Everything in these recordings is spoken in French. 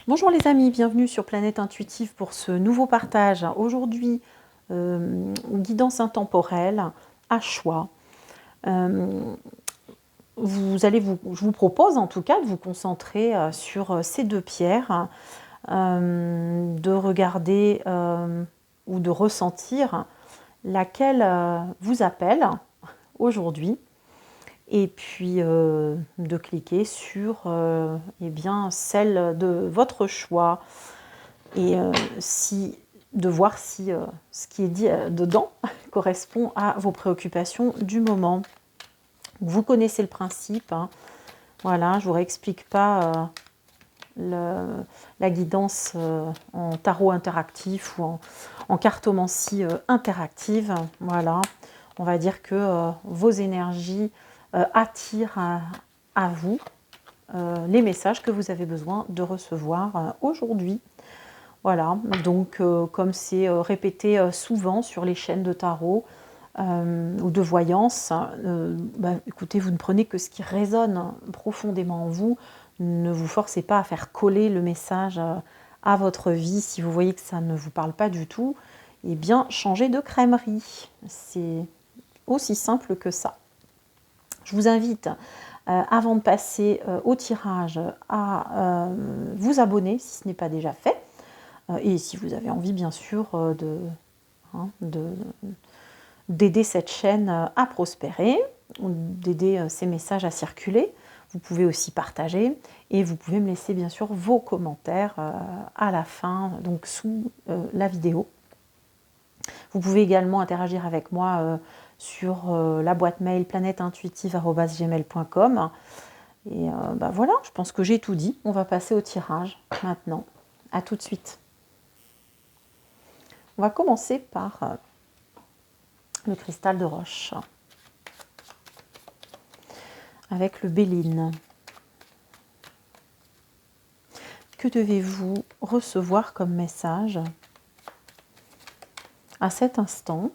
Bonjour les amis, bienvenue sur Planète Intuitive pour ce nouveau partage. Aujourd'hui, guidance intemporelle à choix. Je vous propose en tout cas de vous concentrer sur ces deux pierres, de regarder ou de ressentir laquelle vous appelle aujourd'hui. Et puis de cliquer sur eh bien, celle de votre choix et de voir si ce qui est dit dedans correspond à vos préoccupations du moment. Vous connaissez le principe, hein. Voilà, je ne vous réexplique pas la guidance en tarot interactif ou en cartomancie interactive. Voilà, on va dire que vos énergies attirent à vous les messages que vous avez besoin de recevoir aujourd'hui. Voilà, donc comme c'est répété souvent sur les chaînes de tarot ou de voyance, écoutez, vous ne prenez que ce qui résonne profondément en vous. Ne vous forcez pas à faire coller le message à votre vie. Si vous voyez que ça ne vous parle pas du tout, eh bien, changez de crèmerie. C'est aussi simple que ça. Je vous invite, avant de passer au tirage, à vous abonner si ce n'est pas déjà fait. Et si vous avez envie, bien sûr, d'aider cette chaîne à prospérer, d'aider ces messages à circuler, vous pouvez aussi partager et vous pouvez me laisser, bien sûr, vos commentaires à la fin, donc sous la vidéo. Vous pouvez également interagir avec moi sur la boîte mail planèteintuitive@gmail.com. Et voilà, je pense que j'ai tout dit. On va passer au tirage maintenant. À tout de suite. On va commencer par le cristal de roche avec le Béline. Que devez-vous recevoir comme message à cet instant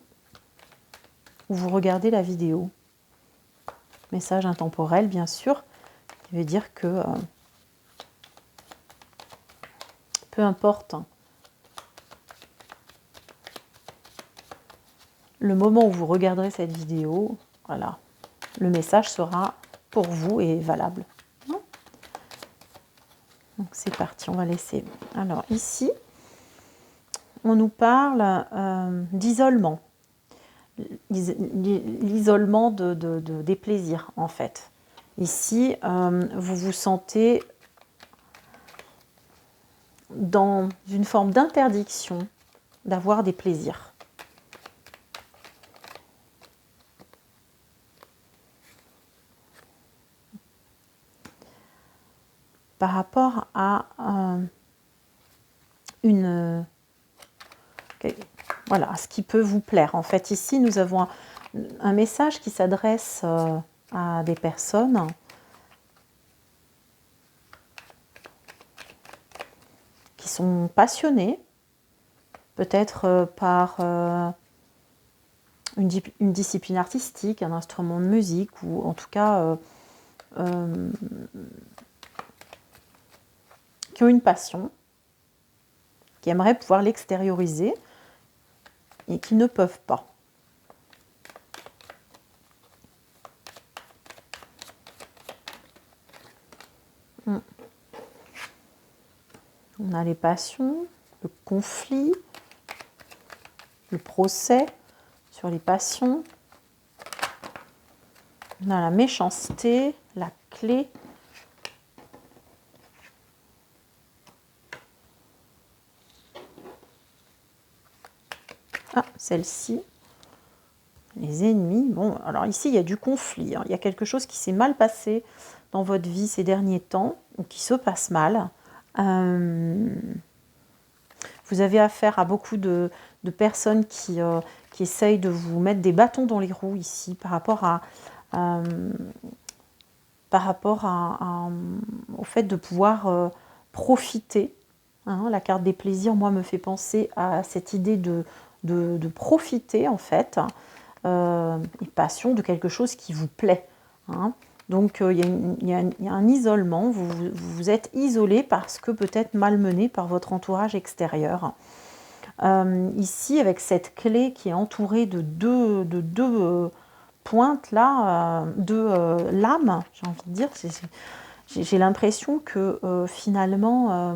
où vous regardez la vidéo? Message intemporel, bien sûr, qui veut dire que peu importe le moment où vous regarderez cette vidéo, voilà, le message sera pour vous et valable. Donc c'est parti, on va laisser. Alors ici, on nous parle d'isolement. L'isolement des plaisirs, en fait. Ici, vous vous sentez dans une forme d'interdiction d'avoir des plaisirs. Par rapport à voilà, ce qui peut vous plaire. En fait, ici, nous avons un message qui s'adresse à des personnes qui sont passionnées, peut-être par une discipline artistique, un instrument de musique, ou en tout cas qui ont une passion, qui aimeraient pouvoir l'extérioriser et qui ne peuvent pas. On a les passions, le conflit, le procès sur les passions. On a la méchanceté, la clé. Ah, celle-ci. Les ennemis. Bon, alors ici, il y a du conflit. Il y a quelque chose qui s'est mal passé dans votre vie ces derniers temps, ou qui se passe mal. Vous avez affaire à beaucoup de personnes qui essayent de vous mettre des bâtons dans les roues ici par rapport au fait de pouvoir profiter. La carte des plaisirs, moi, me fait penser à cette idée de profiter, en fait, et passion de quelque chose qui vous plaît. Donc il y a un isolement, vous êtes isolé parce que peut-être malmené par votre entourage extérieur. Ici, avec cette clé qui est entourée de deux pointes là, deux lames, j'ai envie de dire, j'ai l'impression que finalement,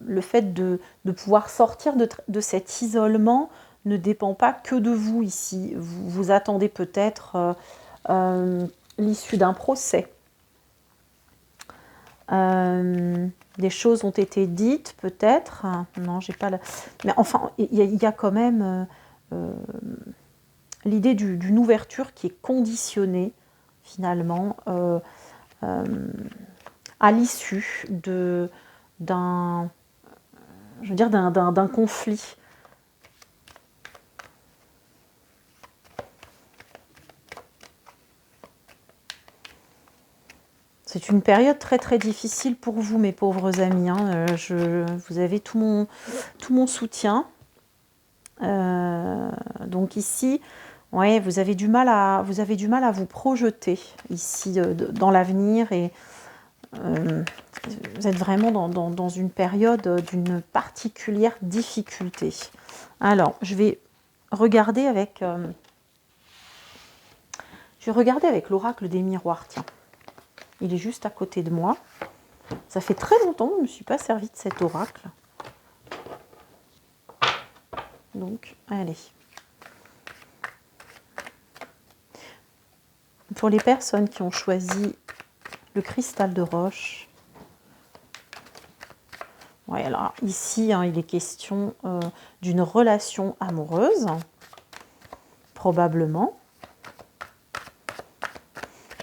le fait de pouvoir sortir de cet isolement ne dépend pas que de vous ici. Vous attendez peut-être l'issue d'un procès. Des choses ont été dites, peut-être. Non, j'ai pas. Mais enfin, il y a quand même l'idée d'une ouverture qui est conditionnée finalement à l'issue d'un, je veux dire, d'un conflit. C'est une période très très difficile pour vous, mes pauvres amis. Hein. Vous avez tout mon soutien. Donc ici, ouais, vous avez du mal à vous projeter ici dans l'avenir et vous êtes vraiment dans une période d'une particulière difficulté. Alors, je vais regarder avec l'oracle des miroirs. Tiens, il est juste à côté de moi. Ça fait très longtemps que je ne me suis pas servi de cet oracle. Donc, allez. Pour les personnes qui ont choisi le cristal de roche, ouais, alors ici, hein, il est question d'une relation amoureuse, probablement,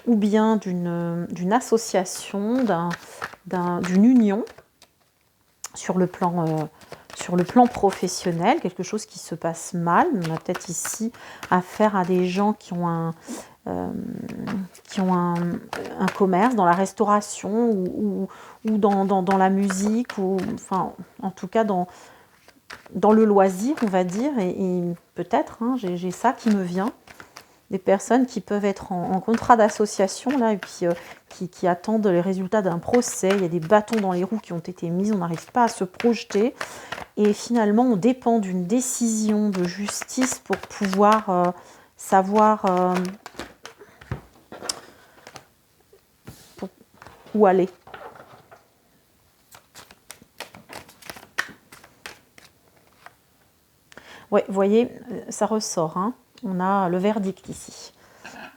ou bien d'une association, d'une union sur le plan professionnel, quelque chose qui se passe mal. On a peut-être ici affaire à des gens qui ont un commerce dans la restauration ou dans la musique, ou enfin, en tout cas dans le loisir, on va dire, et peut-être, hein, j'ai ça qui me vient, des personnes qui peuvent être en contrat d'association, là, et puis qui attendent les résultats d'un procès. Il y a des bâtons dans les roues qui ont été mis, on n'arrive pas à se projeter, et finalement, on dépend d'une décision de justice pour pouvoir savoir où aller. Ouais, vous voyez, ça ressort. Hein. On a le verdict ici.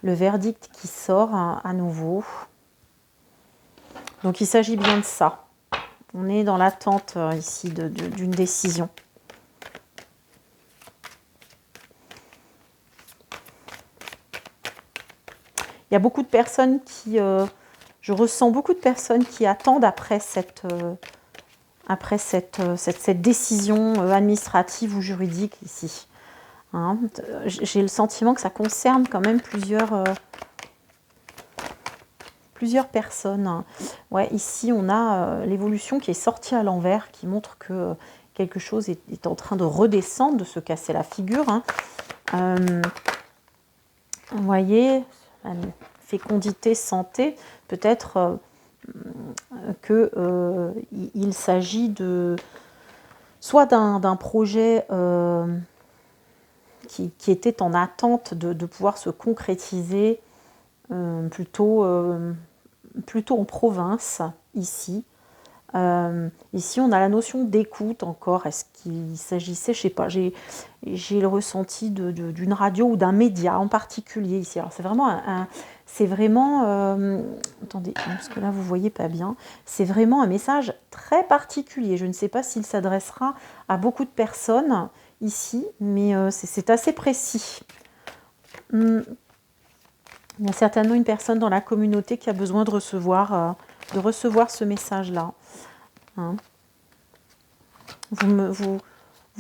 Le verdict qui sort à nouveau. Donc, il s'agit bien de ça. On est dans l'attente ici d'une décision. Il y a beaucoup de personnes qui... je ressens beaucoup de personnes qui attendent après cette décision administrative ou juridique ici. Hein, j'ai le sentiment que ça concerne quand même plusieurs personnes. Ouais, ici, on a l'évolution qui est sortie à l'envers, qui montre que quelque chose est en train de redescendre, de se casser la figure. Hein. Vous voyez, fécondité, santé, peut-être qu'il s'agit soit d'un projet qui était en attente de pouvoir se concrétiser plutôt en province, ici. Ici, on a la notion d'écoute encore. Est-ce qu'il s'agissait, je ne sais pas, j'ai le ressenti d'une radio ou d'un média en particulier ici. Alors, c'est vraiment attendez, parce que là, vous ne voyez pas bien. C'est vraiment un message très particulier. Je ne sais pas s'il s'adressera à beaucoup de personnes ici, mais c'est assez précis. Il y a certainement une personne dans la communauté qui a besoin de recevoir ce message-là. Hein. Vous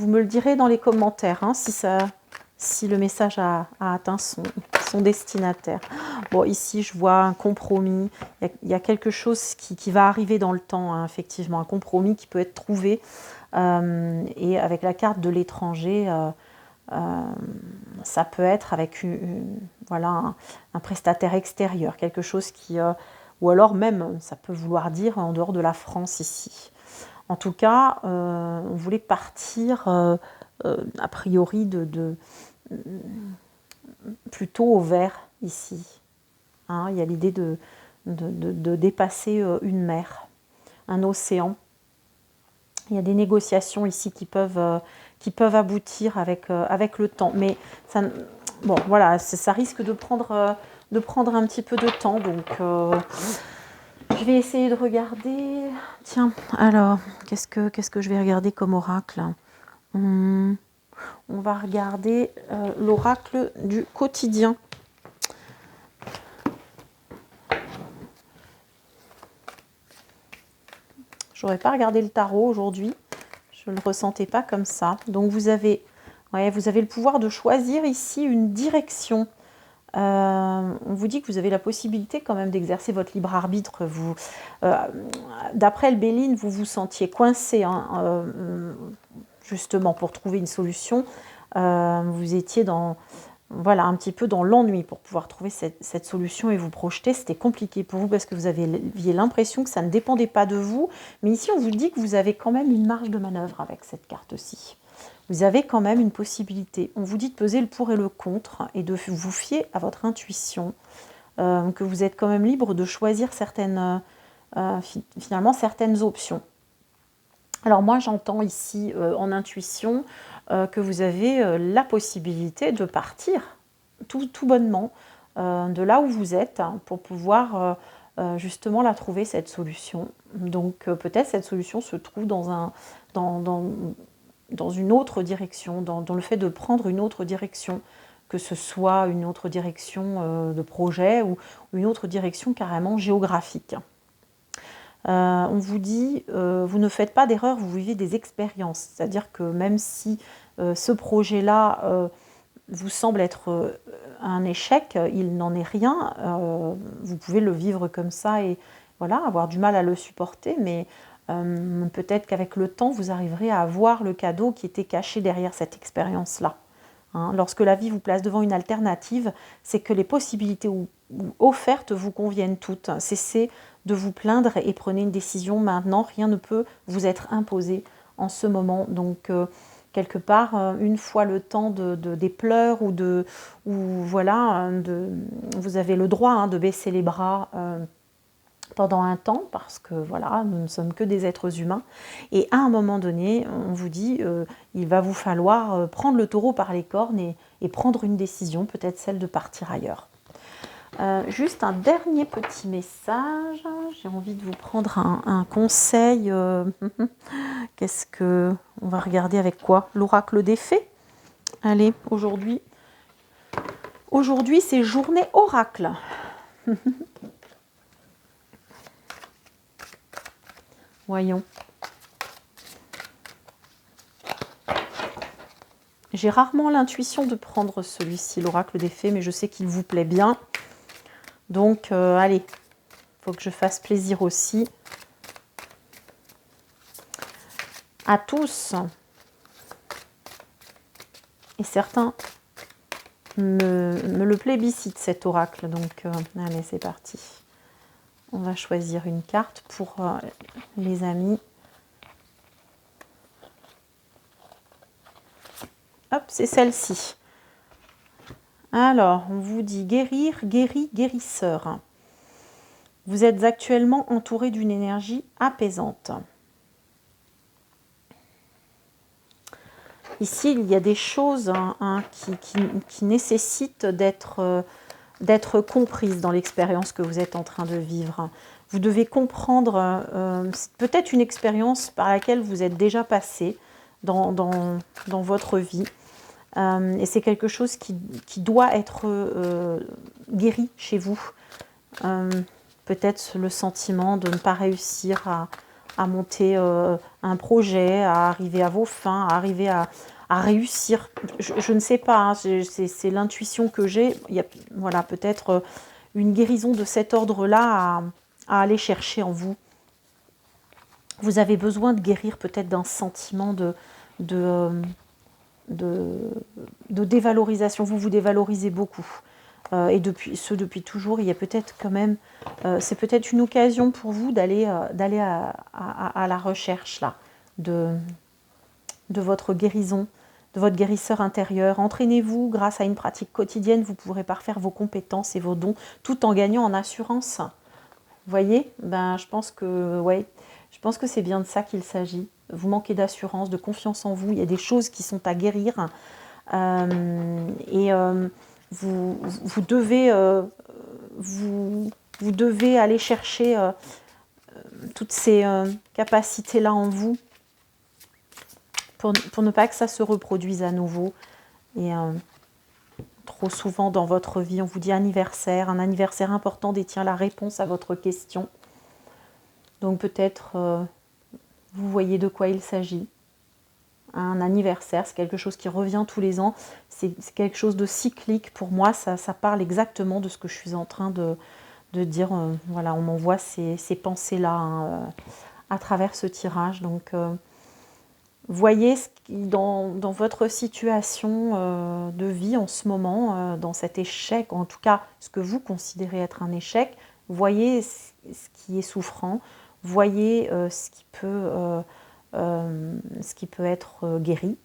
me le direz dans les commentaires, hein, si le message a atteint son destinataire. Bon, ici, je vois un compromis. Il y a quelque chose qui va arriver dans le temps, hein, effectivement. Un compromis qui peut être trouvé. Et avec la carte de l'étranger, Ça peut être avec voilà, un prestataire extérieur, quelque chose qui... ou alors même, ça peut vouloir dire en dehors de la France ici. En tout cas, on voulait partir a priori plutôt au vert ici. Hein, il y a l'idée de dépasser une mer, un océan. Il y a des négociations ici qui peuvent aboutir avec le temps. Mais ça, bon, voilà, ça risque de prendre un petit peu de temps. Donc, je vais essayer de regarder. Tiens, alors, qu'est-ce que je vais regarder comme oracle? On va regarder l'oracle du quotidien. Je n'aurais pas regardé le tarot aujourd'hui. Je ne le ressentais pas comme ça. Donc vous avez le pouvoir de choisir ici une direction. On vous dit que vous avez la possibilité quand même d'exercer votre libre arbitre. D'après le Béline, vous vous sentiez coincé, hein, justement pour trouver une solution. Vous étiez voilà, un petit peu dans l'ennui pour pouvoir trouver cette solution et vous projeter. C'était compliqué pour vous parce que vous aviez l'impression que ça ne dépendait pas de vous. Mais ici, on vous dit que vous avez quand même une marge de manœuvre avec cette carte-ci. Vous avez quand même une possibilité. On vous dit de peser le pour et le contre et de vous fier à votre intuition, que vous êtes quand même libre de choisir finalement certaines options. Alors moi, j'entends ici en intuition que vous avez la possibilité de partir tout bonnement de là où vous êtes, hein, pour pouvoir justement la trouver, cette solution. Donc peut-être cette solution se trouve dans une autre direction, dans le fait de prendre une autre direction, que ce soit une autre direction de projet ou une autre direction carrément géographique. On vous dit, vous ne faites pas d'erreur, vous vivez des expériences. C'est-à-dire que même si ce projet-là vous semble être un échec, il n'en est rien. Vous pouvez le vivre comme ça et voilà, avoir du mal à le supporter, mais peut-être qu'avec le temps, vous arriverez à voir le cadeau qui était caché derrière cette expérience-là. Hein, lorsque la vie vous place devant une alternative, c'est que les possibilités offertes vous conviennent toutes. Cessez de vous plaindre et prenez une décision maintenant. Rien ne peut vous être imposé en ce moment. Donc, quelque part, une fois le temps des pleurs voilà, vous avez le droit, hein, de baisser les bras pendant un temps, parce que voilà, nous ne sommes que des êtres humains. Et à un moment donné, on vous dit, il va vous falloir prendre le taureau par les cornes et prendre une décision, peut-être celle de partir ailleurs. Juste un dernier petit message. J'ai envie de vous prendre un conseil. Qu'est-ce que... On va regarder avec quoi? L'oracle des fées. Allez, aujourd'hui, c'est journée oracle. Voyons. J'ai rarement l'intuition de prendre celui-ci, l'oracle des fées, mais je sais qu'il vous plaît bien. Donc, allez, il faut que je fasse plaisir aussi à tous. Et certains me le plébiscitent, cet oracle. Donc, allez, c'est parti. On va choisir une carte pour les amis. Hop, c'est celle-ci. Alors, on vous dit guérir, guéri, guérisseur. Vous êtes actuellement entouré d'une énergie apaisante. Ici, il y a des choses qui nécessitent d'être comprises dans l'expérience que vous êtes en train de vivre. Vous devez comprendre peut-être une expérience par laquelle vous êtes déjà passé dans votre vie. Et c'est quelque chose qui doit être guéri chez vous. Peut-être le sentiment de ne pas réussir à monter un projet, à arriver à vos fins, à arriver à réussir. Je ne sais pas, hein, c'est l'intuition que j'ai. Il y a voilà, peut-être une guérison de cet ordre-là à aller chercher en vous. Vous avez besoin de guérir peut-être d'un sentiment de de dévalorisation. Vous vous dévalorisez beaucoup. Et depuis toujours, il y a peut-être quand même... c'est peut-être une occasion pour vous d'aller à la recherche là, de votre guérison, de votre guérisseur intérieur. Entraînez-vous grâce à une pratique quotidienne. Vous pourrez parfaire vos compétences et vos dons tout en gagnant en assurance. Vous voyez, je pense que c'est bien de ça qu'il s'agit. Vous manquez d'assurance, de confiance en vous. Il y a des choses qui sont à guérir. Vous devez aller chercher toutes ces capacités-là en vous pour ne pas que ça se reproduise à nouveau. Et trop souvent dans votre vie, on vous dit anniversaire. Un anniversaire important détient la réponse à votre question. Donc peut-être vous voyez de quoi il s'agit. Un anniversaire, c'est quelque chose qui revient tous les ans. C'est quelque chose de cyclique. Pour moi, ça parle exactement de ce que je suis en train de dire. Voilà, on m'envoie ces pensées-là à travers ce tirage. Donc, voyez ce qui, dans votre situation de vie en ce moment, dans cet échec, en tout cas ce que vous considérez être un échec, voyez ce qui est souffrant, voyez ce qui peut être guéri,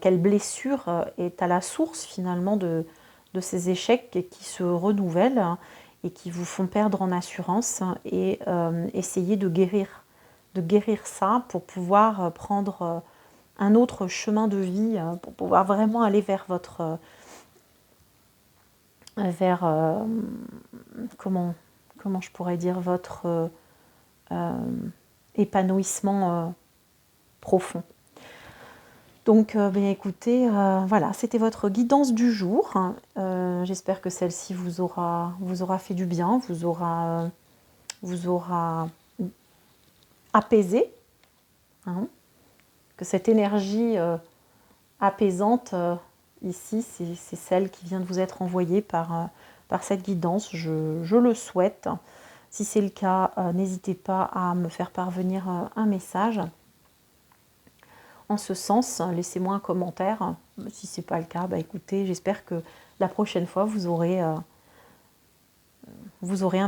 quelle blessure est à la source finalement de ces échecs qui se renouvellent et qui vous font perdre en assurance, et essayer de guérir ça pour pouvoir prendre un autre chemin de vie, pour pouvoir vraiment aller vers votre comment je pourrais dire, votre épanouissement profond. Donc, écoutez, voilà, c'était votre guidance du jour. J'espère que celle-ci vous aura fait du bien, vous aura apaisé, hein, que cette énergie apaisante ici, c'est celle qui vient de vous être envoyée par cette guidance. Je le souhaite. Si c'est le cas, n'hésitez pas à me faire parvenir un message. En ce sens, laissez-moi un commentaire. Si ce n'est pas le cas, écoutez, j'espère que la prochaine fois, vous aurez un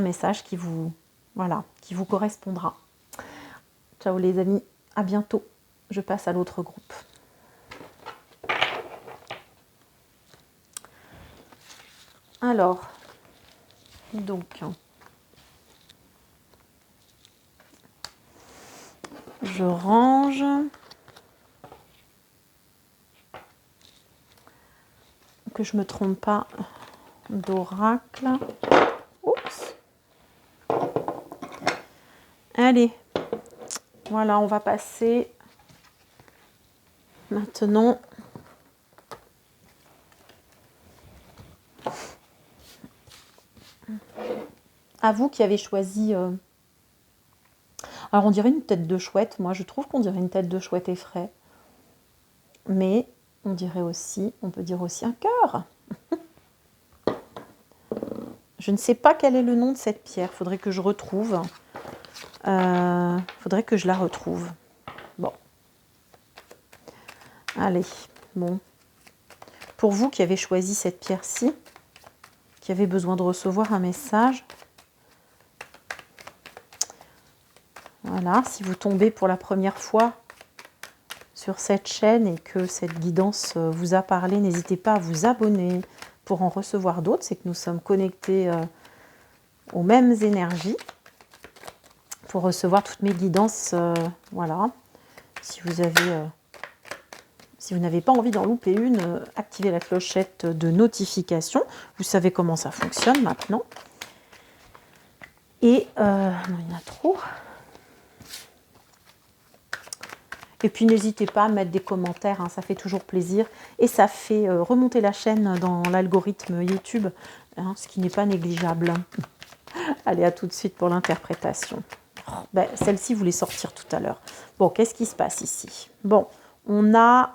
message qui vous correspondra. Ciao les amis, à bientôt. Je passe à l'autre groupe. Alors, donc, je range. Que je ne me trompe pas d'oracle. Oups. Allez, voilà, on va passer maintenant à vous qui avez choisi. Alors on dirait une tête de chouette. Moi je trouve qu'on dirait une tête de chouette effraie. Mais on peut dire aussi un cœur. Je ne sais pas quel est le nom de cette pierre. Faudrait que je retrouve. Faudrait que je la retrouve. Bon. Allez, bon. Pour vous qui avez choisi cette pierre-ci, qui avez besoin de recevoir un message, voilà, si vous tombez pour la première fois sur cette chaîne et que cette guidance vous a parlé, n'hésitez pas à vous abonner pour en recevoir d'autres. C'est que nous sommes connectés aux mêmes énergies pour recevoir toutes mes guidances. Voilà. Si vous n'avez pas envie d'en louper une, activez la clochette de notification. Vous savez comment ça fonctionne maintenant. Et non, il y en a trop. Et puis n'hésitez pas à mettre des commentaires, hein, ça fait toujours plaisir. Et ça fait remonter la chaîne dans l'algorithme YouTube, hein, ce qui n'est pas négligeable. Allez, à tout de suite pour l'interprétation. Oh, celle-ci voulait sortir tout à l'heure. Bon, qu'est-ce qui se passe ici? Bon, on a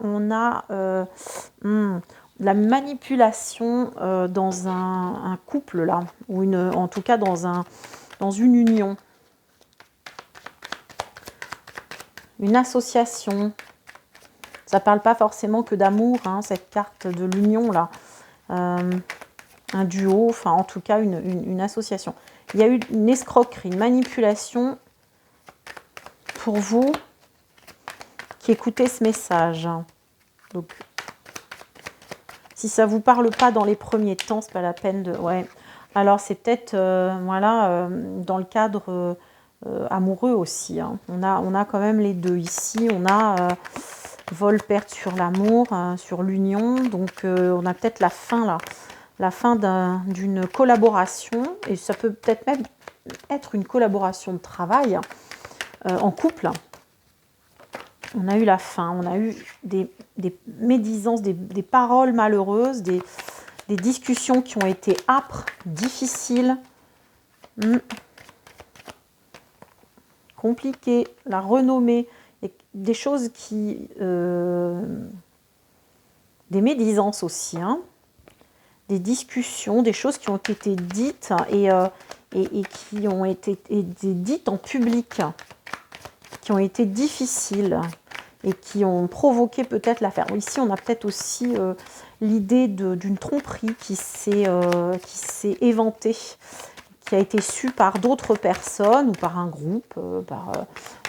la manipulation dans un couple là, ou en tout cas dans une union. Une association. Ça ne parle pas forcément que d'amour, hein, cette carte de l'union là. Un duo, enfin en tout cas une association. Il y a eu une escroquerie, une manipulation pour vous qui écoutez ce message. Donc, si ça ne vous parle pas dans les premiers temps, c'est pas la peine de... Ouais. Alors, c'est peut-être, voilà, dans le cadre amoureux aussi. Hein. On a quand même les deux ici. On a vol, perte sur l'amour, sur l'union. Donc, on a peut-être la fin, là. La fin d'une collaboration. Et ça peut peut-être même être une collaboration de travail en couple. On a eu la fin. On a eu des médisances, des paroles malheureuses, des discussions qui ont été âpres, difficiles, compliquées, la renommée, des choses qui... des médisances aussi, hein, des discussions, des choses qui ont été dites et qui ont été dites en public, qui ont été difficiles et qui ont provoqué peut-être l'affaire. Ici, on a peut-être aussi... l'idée d'une tromperie qui s'est éventée, qui a été su par d'autres personnes ou par un groupe,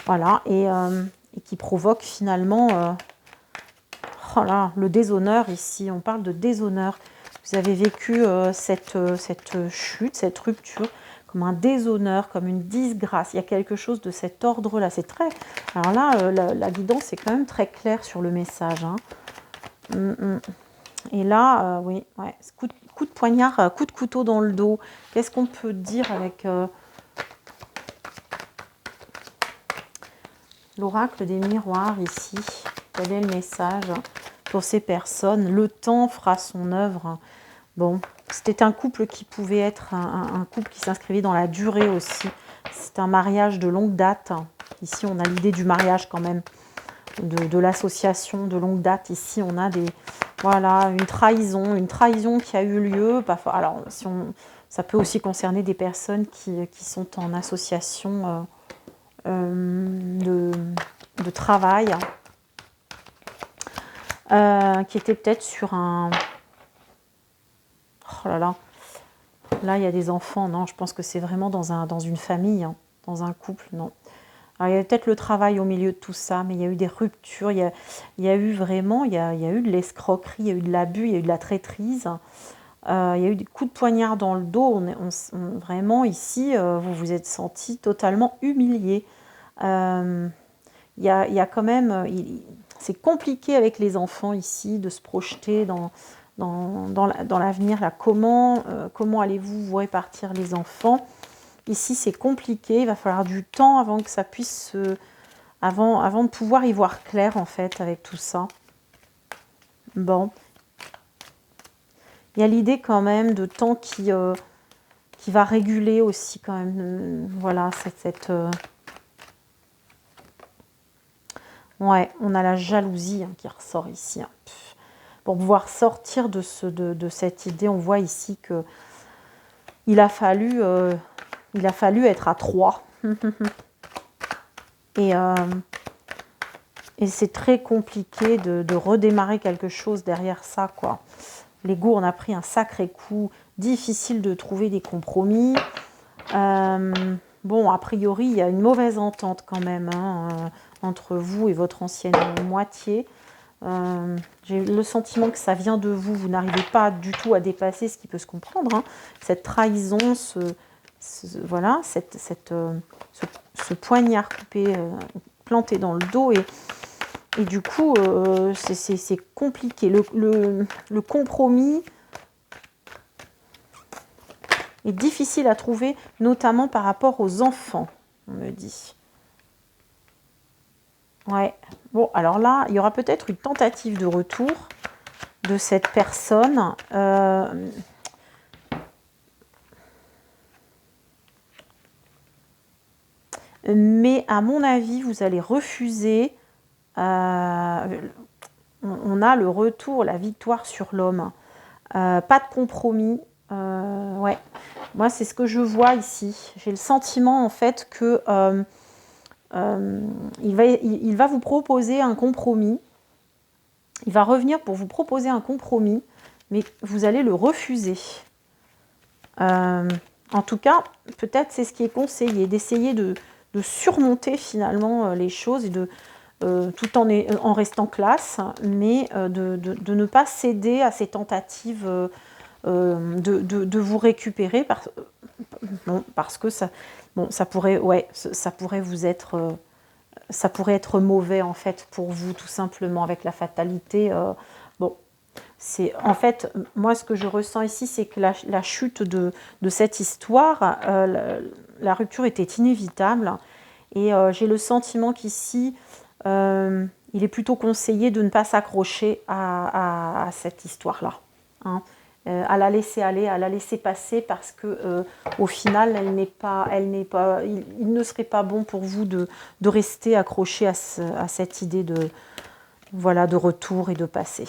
voilà, et qui provoque finalement voilà, le déshonneur ici. On parle de déshonneur. Vous avez vécu cette chute, cette rupture comme un déshonneur, comme une disgrâce. Il y a quelque chose de cet ordre-là. C'est très... Alors là, la guidance est quand même très claire sur le message. Hein. Et là, oui, ouais, coup de poignard, coup de couteau dans le dos. Qu'est-ce qu'on peut dire avec l'oracle des miroirs ici? Quel est le message pour ces personnes? Le temps fera son œuvre. Bon, c'était un couple qui pouvait être un couple qui s'inscrivait dans la durée aussi. C'est un mariage de longue date. Ici, on a l'idée du mariage quand même, de l'association de longue date. Ici, on a des... Voilà, une trahison qui a eu lieu. Alors, ça peut aussi concerner des personnes qui sont en association de travail, qui étaient peut-être sur un... Oh là là, là il y a des enfants, non, je pense que c'est vraiment dans une famille, hein, dans un couple, non. Alors, il y a peut-être le travail au milieu de tout ça, mais il y a eu des ruptures, il y a eu vraiment, il y a eu de l'escroquerie, il y a eu de l'abus, il y a eu de la traîtrise, il y a eu des coups de poignard dans le dos. Vraiment, ici, vous vous êtes senti totalement humilié. Il y a quand même... c'est compliqué avec les enfants ici de se projeter dans l'avenir. Là, comment allez-vous répartir les enfants? Ici, c'est compliqué, il va falloir du temps avant que ça puisse avant de pouvoir y voir clair, en fait, avec tout ça. Bon. Il y a l'idée, quand même, de temps qui va réguler aussi, quand même. Voilà, ouais, on a la jalousie, hein, qui ressort ici. Hein. Pour pouvoir sortir de cette idée, on voit ici que il a fallu être à 3. Et c'est très compliqué de redémarrer quelque chose derrière ça, quoi. L'ego, on a pris un sacré coup. Difficile de trouver des compromis. Bon, a priori, il y a une mauvaise entente quand même, hein, entre vous et votre ancienne moitié. J'ai le sentiment que ça vient de vous. Vous n'arrivez pas du tout à dépasser ce qui peut se comprendre. Hein. Cette trahison, voilà, ce poignard coupé, planté dans le dos. Et du coup, c'est compliqué. Le compromis est difficile à trouver, notamment par rapport aux enfants, on me dit. Ouais. Bon, alors là, il y aura peut-être une tentative de retour de cette personne. Mais à mon avis, vous allez refuser. On a le retour, la victoire sur l'homme. Pas de compromis. Ouais. Moi, c'est ce que je vois ici. J'ai le sentiment, en fait, que il va vous proposer un compromis. Il va revenir pour vous proposer un compromis, mais vous allez le refuser. En tout cas, peut-être c'est ce qui est conseillé, d'essayer de surmonter finalement les choses et tout en restant classe, mais de ne pas céder à ces tentatives de vous récupérer parce que ça pourrait vous être ça pourrait être mauvais en fait pour vous tout simplement avec la fatalité. En fait, moi ce que je ressens ici, c'est que la chute de cette histoire, la rupture était inévitable et j'ai le sentiment qu'ici il est plutôt conseillé de ne pas s'accrocher à cette histoire-là, hein. À la laisser aller, à la laisser passer parce que au final, il ne serait pas bon pour vous de rester accroché à cette idée de retour et de passé.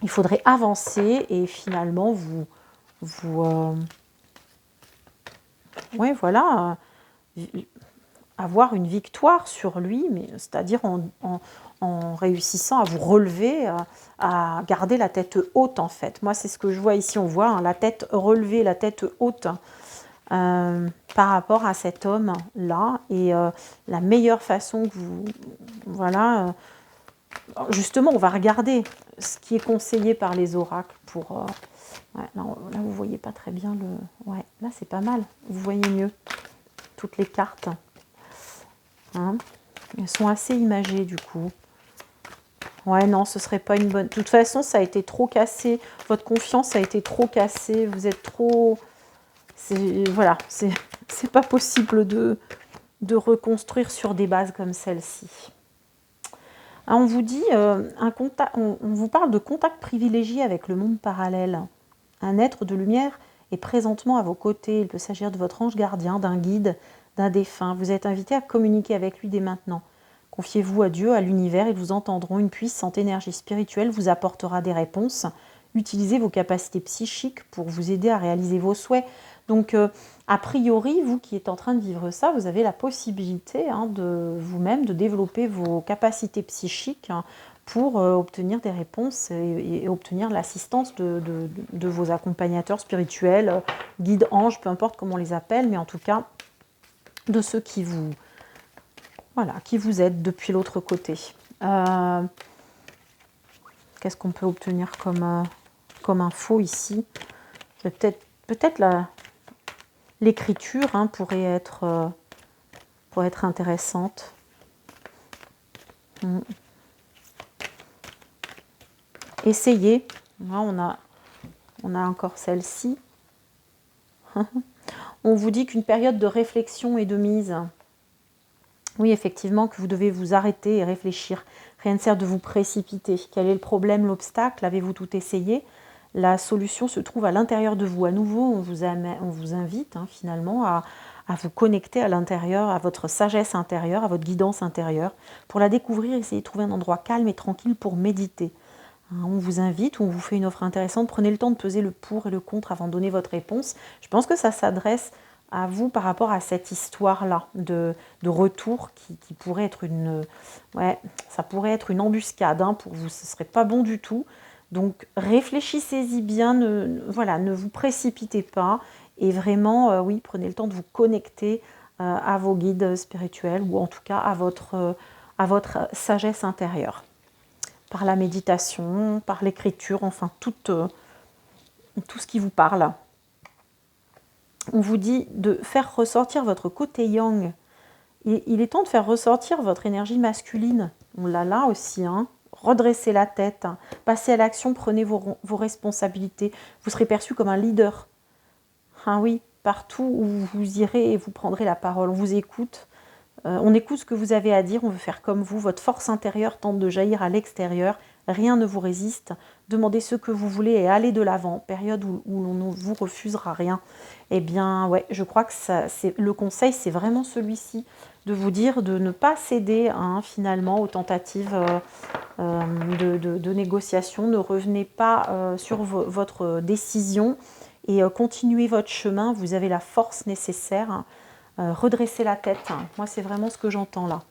Il faudrait avancer et finalement avoir une victoire sur lui, mais c'est-à-dire en réussissant à vous relever, à garder la tête haute en fait. Moi, c'est ce que je vois ici, on voit la tête relevée, la tête haute par rapport à cet homme-là. Et la meilleure façon que vous... justement, on va regarder ce qui est conseillé par les oracles pour... là, vous ne voyez pas très bien le... Ouais, là, c'est pas mal. Vous voyez mieux toutes les cartes. Hein, elles sont assez imagées du coup. Ouais, non, ce serait pas une bonne... De toute façon, ça a été trop cassé. Votre confiance a été trop cassée. Vous êtes trop... Voilà, c'est pas possible de reconstruire sur des bases comme celle-ci. On vous dit, on vous parle de contact privilégié avec le monde parallèle. Un être de lumière est présentement à vos côtés. Il peut s'agir de votre ange gardien, d'un guide, d'un défunt. Vous êtes invité à communiquer avec lui dès maintenant. Confiez-vous à Dieu, à l'univers, ils vous entendront. Une puissante énergie spirituelle vous apportera des réponses. Utilisez vos capacités psychiques pour vous aider à réaliser vos souhaits. Donc, a priori, vous qui êtes en train de vivre ça, vous avez la possibilité de vous-même de développer vos capacités psychiques pour obtenir des réponses et obtenir l'assistance de vos accompagnateurs spirituels, guides, anges, peu importe comment on les appelle, mais en tout cas, de ceux qui vous aident depuis l'autre côté. Qu'est-ce qu'on peut obtenir comme info ici? Peut-être l'écriture pourrait être intéressante. Essayez. Là, on a encore celle-ci. On vous dit qu'une période de réflexion et de mise. Oui, effectivement, que vous devez vous arrêter et réfléchir. Rien ne sert de vous précipiter. Quel est le problème, l'obstacle? Avez-vous tout essayé? La solution se trouve à l'intérieur de vous. À nouveau, on vous invite finalement à vous connecter à l'intérieur, à votre sagesse intérieure, à votre guidance intérieure. Pour la découvrir, essayez de trouver un endroit calme et tranquille pour méditer. On vous invite, on vous fait une offre intéressante. Prenez le temps de peser le pour et le contre avant de donner votre réponse. Je pense que ça s'adresse à vous par rapport à cette histoire-là de retour qui pourrait être ça pourrait être une embuscade pour vous. Ce ne serait pas bon du tout. Donc réfléchissez-y bien, ne vous précipitez pas et vraiment, prenez le temps de vous connecter à vos guides spirituels ou en tout cas à votre sagesse intérieure. Par la méditation, par l'écriture, enfin tout ce qui vous parle. On vous dit de faire ressortir votre côté yang. Et il est temps de faire ressortir votre énergie masculine. On l'a là aussi, redressez la tête, passez à l'action, prenez vos responsabilités. Vous serez perçu comme un leader. Oui, partout où vous irez et vous prendrez la parole, on vous écoute. On écoute ce que vous avez à dire, on veut faire comme vous. Votre force intérieure tente de jaillir à l'extérieur. Rien ne vous résiste. Demandez ce que vous voulez et allez de l'avant. Période où l'on ne vous refusera rien. Eh bien, je crois que le conseil, c'est vraiment celui-ci. De vous dire de ne pas céder finalement aux tentatives de négociation. Ne revenez pas sur votre décision et continuez votre chemin. Vous avez la force nécessaire. Redresser la tête. Moi, c'est vraiment ce que j'entends là.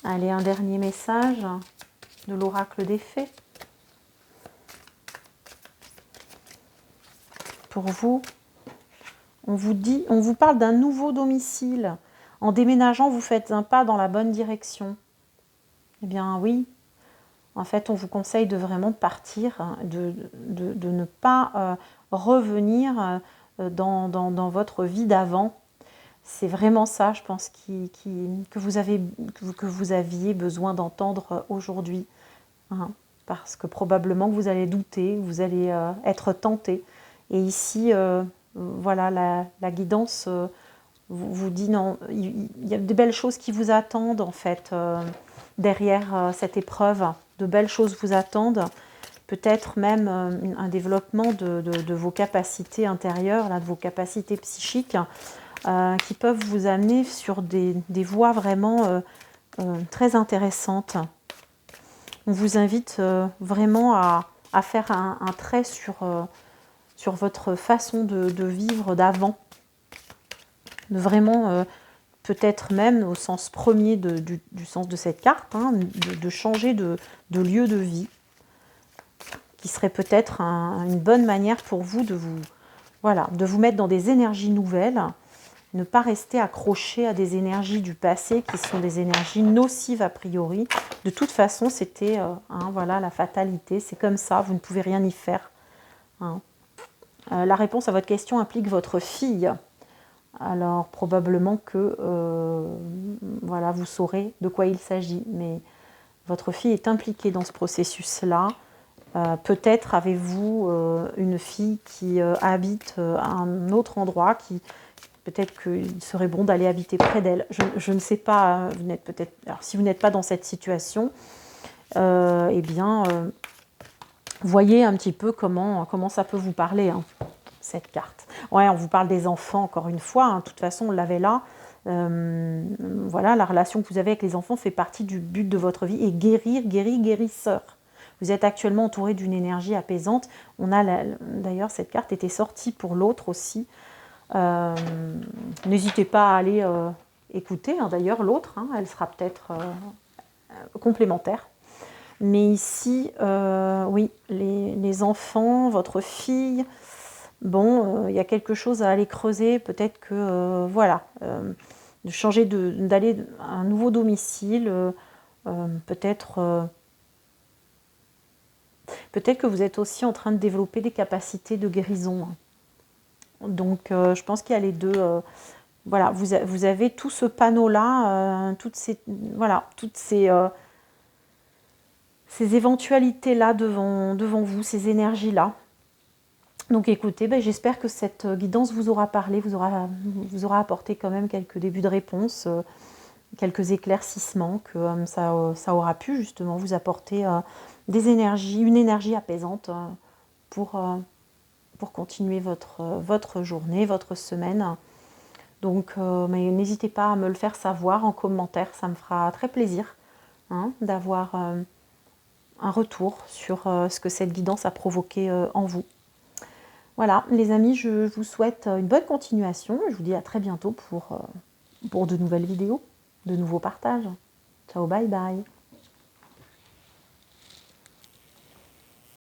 Allez, un dernier message de l'oracle des fées. Pour vous, on vous parle d'un nouveau domicile. En déménageant, vous faites un pas dans la bonne direction. Eh bien oui, en fait, on vous conseille de vraiment partir, de ne pas revenir dans votre vie d'avant. C'est vraiment ça, je pense, que vous aviez besoin d'entendre aujourd'hui. Hein, parce que probablement que vous allez douter, vous allez être tenté. Et ici, voilà, la guidance vous dit non, il y a de belles choses qui vous attendent en fait derrière cette épreuve. De belles choses vous attendent. Peut-être même un développement de vos capacités intérieures, là, de vos capacités psychiques, qui peuvent vous amener sur des voies vraiment très intéressantes. On vous invite vraiment à faire un trait sur votre façon de vivre d'avant. De vraiment, peut-être même au sens premier du sens de cette carte, hein, de changer de lieu de vie, qui serait peut-être une bonne manière pour vous de vous mettre dans des énergies nouvelles, ne pas rester accroché à des énergies du passé qui sont des énergies nocives a priori. De toute façon, c'était voilà, la fatalité, c'est comme ça, vous ne pouvez rien y faire. Hein. La réponse à votre question implique votre fille. Alors probablement que voilà, vous saurez de quoi il s'agit, mais votre fille est impliquée dans ce processus-là. Peut-être avez-vous une fille qui habite à un autre endroit, peut-être qu'il serait bon d'aller habiter près d'elle. Je ne sais pas, vous n'êtes peut-être. Alors si vous n'êtes pas dans cette situation, eh bien, voyez un petit peu comment ça peut vous parler, hein, cette carte. Ouais, on vous parle des enfants encore une fois. Hein, de toute façon, on l'avait là. Voilà, la relation que vous avez avec les enfants fait partie du but de votre vie et guérisseur. Vous êtes actuellement entouré d'une énergie apaisante. D'ailleurs, cette carte était sortie pour l'autre aussi. N'hésitez pas à aller écouter, hein, d'ailleurs, l'autre. Hein, elle sera peut-être complémentaire. Mais ici, oui, les enfants, votre fille, bon, il y a quelque chose à aller creuser. Peut-être que, voilà, de changer, d'aller à un nouveau domicile, peut-être que vous êtes aussi en train de développer des capacités de guérison. Donc, je pense qu'il y a les deux. Voilà, vous avez tout ce panneau-là, toutes ces éventualités-là devant vous, ces énergies-là. Donc écoutez, j'espère que cette guidance vous aura parlé, vous aura apporté quand même quelques débuts de réponse, quelques éclaircissements, que ça aura pu justement vous apporter une énergie apaisante pour continuer votre journée, votre semaine. Donc mais n'hésitez pas à me le faire savoir en commentaire, ça me fera très plaisir, hein, d'avoir un retour sur ce que cette guidance a provoqué en vous. Voilà, les amis, je vous souhaite une bonne continuation. Je vous dis à très bientôt pour de nouvelles vidéos, de nouveaux partages. Ciao, bye bye.